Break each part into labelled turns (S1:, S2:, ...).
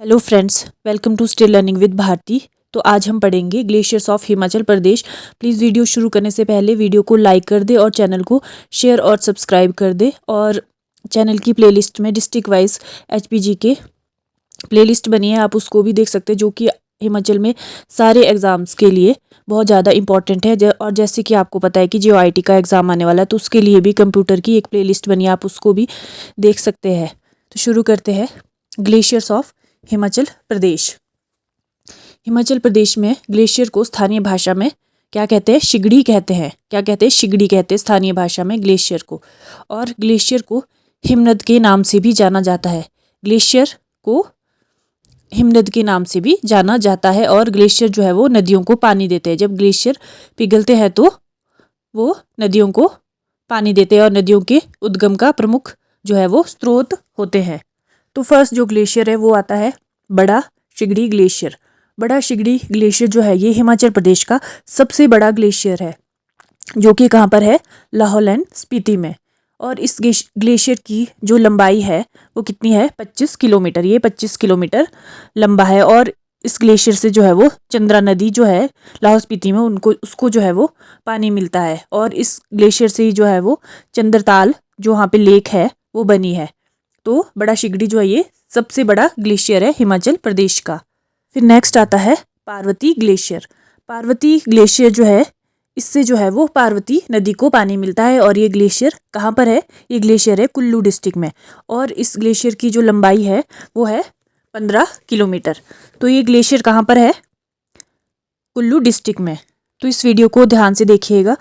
S1: Hello friends, welcome to still learning with Bharti. तो आज हम पढ़ेंगे glaciers of Himachal Pradesh. Please video शुरू करने से पहले वीडियो को लाइक कर दे और चैनल को शेयर और सब्सक्राइब कर दे। और चैनल की प्लेलिस्ट में डिस्ट्रिक्ट वाइज एचपीजी के प्लेलिस्ट बनी है, आप उसको भी देख सकते हैं, जो कि हिमाचल में सारे एग्ज़ाम्स के लिए बहुत ज़्यादा इंपॉर्टेंट है। और जैसे कि आपको पता है कि JOIT का एग्ज़ाम आने वाला है, तो उसके लिए भी कंप्यूटर की एक प्लेलिस्ट बनी है, आप उसको भी देख सकते हैं। तो शुरू करते हैं। ग्लेशियर्स ऑफ हिमाचल प्रदेश। हिमाचल प्रदेश में ग्लेशियर को स्थानीय भाषा में क्या कहते हैं? शिगड़ी कहते हैं। क्या कहते हैं? शिगड़ी कहते हैं स्थानीय भाषा में ग्लेशियर को। और ग्लेशियर को हिमनद के नाम से भी जाना जाता है। ग्लेशियर को हिमनद के नाम से भी जाना जाता है। और ग्लेशियर जो है वो नदियों को पानी देते हैं। जब ग्लेशियर पिघलते हैं तो वो नदियों को पानी देते हैं और नदियों के उद्गम का प्रमुख जो है वो स्रोत होते हैं। तो फर्स्ट जो ग्लेशियर है वो आता है बड़ा शिगड़ी ग्लेशियर। बड़ा शिगड़ी ग्लेशियर जो है ये हिमाचल प्रदेश का सबसे बड़ा ग्लेशियर है, जो कि कहाँ पर है? लाहौल एंड स्पीति में। और इस ग्लेशियर की जो लंबाई है वो कितनी है? 25 किलोमीटर। ये 25 किलोमीटर लंबा है। और इस ग्लेशियर से जो है वो चंद्रा नदी जो है लाहौल स्पीति में उसको जो है वो पानी मिलता है। और इस ग्लेशियर से ही जो है वो चंद्रताल जो वहाँ पे लेक है वो बनी है। तो बड़ा शिगड़ी जो है ये सबसे बड़ा ग्लेशियर है हिमाचल प्रदेश का। फिर नेक्स्ट आता है पार्वती ग्लेशियर। पार्वती ग्लेशियर जो है इससे जो है वो पार्वती नदी को पानी मिलता है। और ये ग्लेशियर कहाँ पर है? ये ग्लेशियर है कुल्लू डिस्ट्रिक्ट में। और इस ग्लेशियर की जो लंबाई है वो है 15 किलोमीटर। तो ये ग्लेशियर कहाँ पर है? कुल्लू डिस्ट्रिक्ट में। तो इस वीडियो को ध्यान से देखिएगा,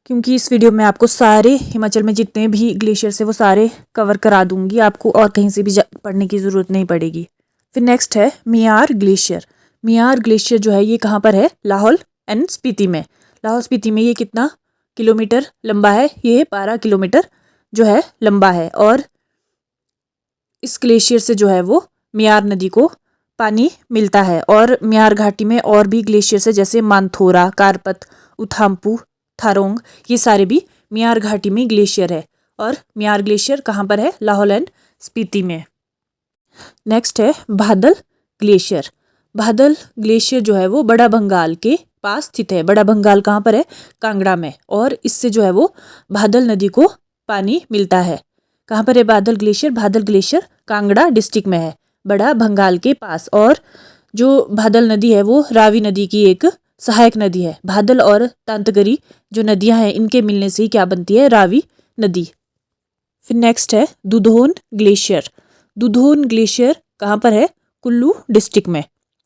S1: क्योंकि इस वीडियो में आपको सारे हिमाचल में जितने भी ग्लेशियर्स है वो सारे कवर करा दूंगी, आपको और कहीं से भी पढ़ने की ज़रूरत नहीं पड़ेगी। फिर नेक्स्ट है मियार ग्लेशियर। मियार ग्लेशियर जो है ये कहाँ पर है? लाहौल एंड स्पीति में। लाहौल स्पीति में ये कितना किलोमीटर लंबा है? ये 12 किलोमीटर जो है लंबा है। और इस ग्लेशियर से जो है वो मियार नदी को पानी मिलता है। और मियार घाटी में और भी ग्लेशियर्स है, जैसे मानथोरा, कारपत, उथाम्पू, थारोंग, ये सारे भी मियार घाटी में ग्लेशियर है। और मियार ग्लेशियर कहाँ पर है? लाहौल एंड स्पीति में। नेक्स्ट है बादल ग्लेशियर। बादल ग्लेशियर जो है वो बड़ा भंगाल के पास स्थित है। बड़ा भंगाल कहाँ पर है? कांगड़ा में। और इससे जो है वो बादल नदी को पानी मिलता है। कहाँ पर है बादल ग्लेशियर? बादल ग्लेशियर कांगड़ा डिस्ट्रिक्ट में है, बड़ा भंगाल के पास। और जो बादल नदी है वो रावी नदी की एक सहायक नदी है। बादल और तांतगरी जो नदियां हैं इनके मिलने से ही क्या बनती है? रावी नदी। फिर नेक्स्ट है दुधोन ग्लेशियर। दुधोन ग्लेशियर कहाँ पर है? कुल्लू डिस्ट्रिक्ट में।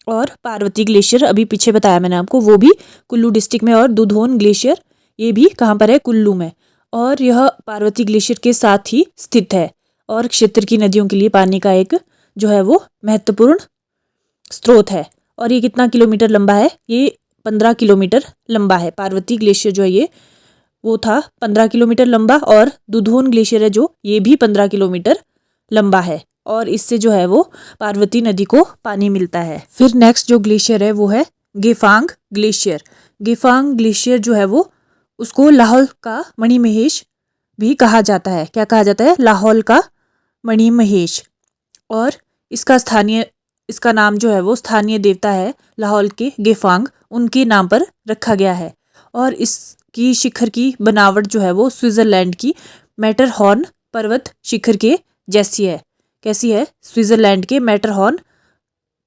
S1: और पार्वती ग्लेशियर अभी पीछे बताया मैंने आपको, वो भी कुल्लू डिस्ट्रिक्ट में। और दुधोन ग्लेशियर ये भी कहाँ पर है? कुल्लू में। और यह पार्वती ग्लेशियर के साथ ही स्थित है और क्षेत्र की नदियों के लिए पानी का एक जो है वो महत्वपूर्ण स्रोत है। और ये कितना किलोमीटर लंबा है? ये 15 किलोमीटर लंबा है। पार्वती ग्लेशियर जो है ये वो था 15 किलोमीटर लंबा। और दुधोन ग्लेशियर है जो ये भी 15 किलोमीटर लंबा है। और इससे जो है वो पार्वती नदी को पानी मिलता है। फिर नेक्स्ट जो ग्लेशियर है वो है गेफांग ग्लेशियर। गेफांग ग्लेशियर जो है वो उसको लाहौल का मणिमहेश भी कहा जाता है। क्या कहा जाता है? लाहौल का मणिमहेश। और इसका नाम जो है वो स्थानीय देवता है लाहौल के गेफांग, उनके नाम पर रखा गया है। और इसकी शिखर की बनावट जो है वो स्विट्ज़रलैंड की मैटरहॉर्न पर्वत शिखर के जैसी है। कैसी है? स्विट्ज़रलैंड के मैटरहॉर्न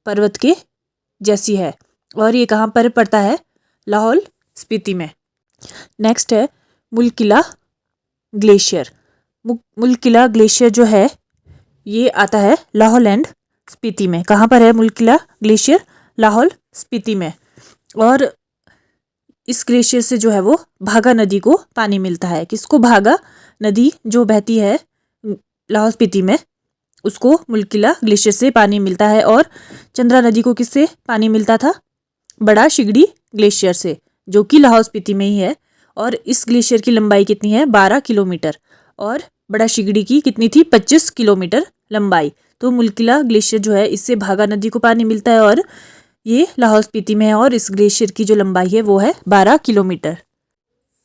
S1: पर्वत के जैसी है। और ये कहाँ पर पड़ता है? लाहौल स्पीति में। नेक्स्ट है मुलकिला ग्लेशियर। मुलकिला ग्लेशियर जो है ये आता है लाहौल एंड स्पीति में। कहाँ पर है मुलकिला ग्लेशियर? लाहौल स्पीति में। और इस ग्लेशियर से जो है वो भागा नदी को पानी मिलता है। किसको? भागा नदी जो बहती है लाहौल स्पीति में, उसको मुलकिला ग्लेशियर से पानी मिलता है। और चंद्रा नदी को किससे पानी मिलता था? बड़ा शिगड़ी ग्लेशियर से, जो कि लाहौल स्पीति में ही है। और इस ग्लेशियर की लंबाई कितनी है? 12 किलोमीटर। और बड़ा शिगड़ी की कितनी थी? 25 किलोमीटर लंबाई। तो मुलकिला ग्लेशियर जो है इससे भागा नदी को पानी मिलता है और ये लाहौल स्पीति में है। और इस ग्लेशियर की जो लंबाई है वो है 12 किलोमीटर।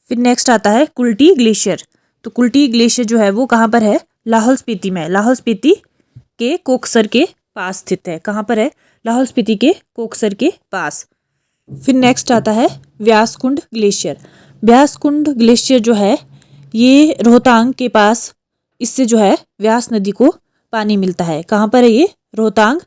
S1: फिर नेक्स्ट आता है कुल्टी ग्लेशियर। तो कुल्टी ग्लेशियर जो है वो कहाँ पर है? लाहौल स्पीति में। लाहौल स्पीति के कोकसर के पास स्थित है। कहाँ पर है? लाहौल स्पीति के कोकसर के पास। फिर नेक्स्ट आता है व्यासकुंड ग्लेशियर। व्यासकुंड ग्लेशियर जो है ये रोहतांग के पास, इससे जो है व्यास नदी को पानी मिलता है। कहाँ पर है ये? रोहतांग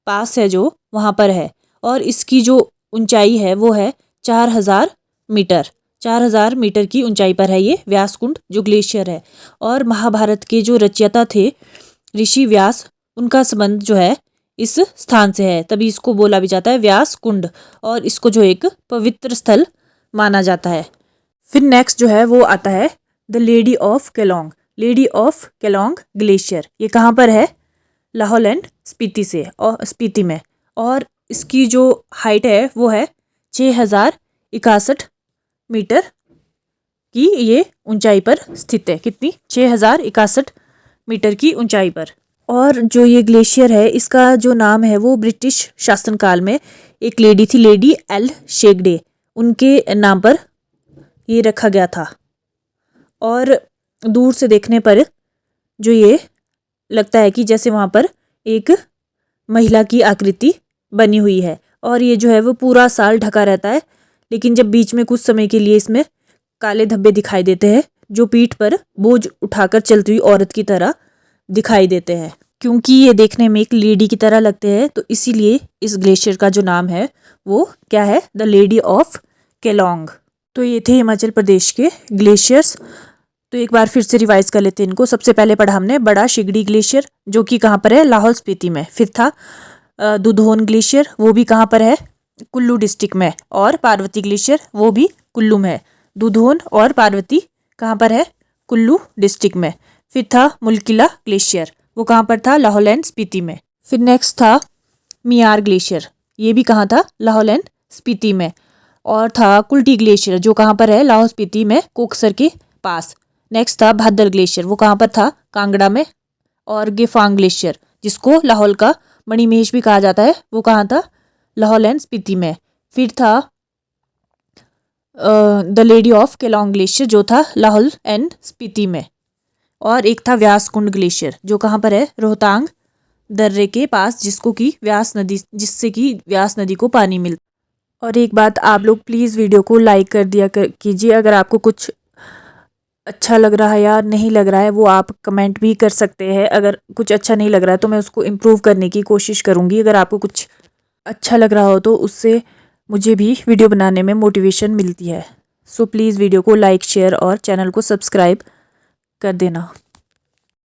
S1: पास है जो, वहाँ पर है। और इसकी जो ऊंचाई है वो है 4000 मीटर। 4000 मीटर की ऊंचाई पर है ये व्यासकुंड जो ग्लेशियर है। और महाभारत के जो रचयिता थे ऋषि व्यास, उनका संबंध जो है इस स्थान से है, तभी इसको बोला भी जाता है व्यास कुंड, और इसको जो एक पवित्र स्थल माना जाता है। फिर नेक्स्ट जो है वो आता है the lady of Kelong. Lady of Kelong glacier, ये कहाँ पर है? लाहौल एंड स्पीति से, और स्पीति में। और इसकी जो हाइट है वो है 6061 मीटर की ये ऊंचाई पर स्थित है। कितनी? 6061 मीटर की ऊंचाई पर। और जो ये ग्लेशियर है इसका जो नाम है वो ब्रिटिश शासनकाल में एक लेडी थी, लेडी एल शेगडे, उनके नाम पर ये रखा गया था। और दूर से देखने पर जो ये लगता है कि जैसे वहाँ पर एक महिला की आकृति बनी हुई है। और ये जो है वो पूरा साल ढका रहता है, लेकिन जब बीच में कुछ समय के लिए इसमें काले धब्बे दिखाई देते हैं जो पीठ पर बोझ उठाकर चलती हुई औरत की तरह दिखाई देते हैं। क्योंकि ये देखने में एक लेडी की तरह लगते हैं तो इसीलिए इस ग्लेशियर का जो नाम है वो क्या है? The lady of Kelong. तो ये थे हिमाचल प्रदेश के ग्लेशियर्स। तो एक बार फिर से रिवाइज कर लेते हैं इनको। सबसे पहले पढ़ा हमने बड़ा शिगड़ी ग्लेशियर जो कि कहाँ पर है? लाहौल स्पीति में। फिर था दुधोन ग्लेशियर, वो भी कहाँ पर है? कुल्लू डिस्ट्रिक्ट में। और पार्वती ग्लेशियर वो भी कुल्लू में है। दुधोन और पार्वती कहाँ पर है? कुल्लू डिस्ट्रिक्ट में। फिर था मुल्किला ग्लेशियर, वो कहाँ पर था? लाहौल एंड स्पीति में। फिर नेक्स्ट था मियार ग्लेशियर, ये भी कहाँ था? लाहौल एंड स्पीति में। और था कुल्टी ग्लेशियर जो कहाँ पर है? लाहौल स्पीति में कोकसर के पास। नेक्स्ट था भादर ग्लेशियर, वो कहाँ पर था? कांगड़ा में। और गेफांग ग्लेशियर जिसको लाहौल का मणिमहेश भी कहा जाता है, वो कहाँ था? लाहौल एंड स्पीति में। फिर था the lady of Kelong glacier जो था लाहौल एंड स्पीति में। और एक था व्यासकुंड ग्लेशियर जो कहाँ पर है? रोहतांग दर्रे के पास, जिसको कि व्यास नदी, जिससे कि व्यास नदी को पानी मिलता। और एक बात, आप लोग प्लीज़ वीडियो को लाइक कर दिया कीजिए। अगर आपको कुछ अच्छा लग रहा है या नहीं लग रहा है वो आप कमेंट भी कर सकते हैं। अगर कुछ अच्छा नहीं लग रहा है तो मैं उसको इम्प्रूव करने की कोशिश करूँगी। अगर आपको कुछ अच्छा लग रहा हो तो उससे मुझे भी वीडियो बनाने में मोटिवेशन मिलती है। सो प्लीज़ वीडियो को लाइक, शेयर और चैनल को सब्सक्राइब कर देना।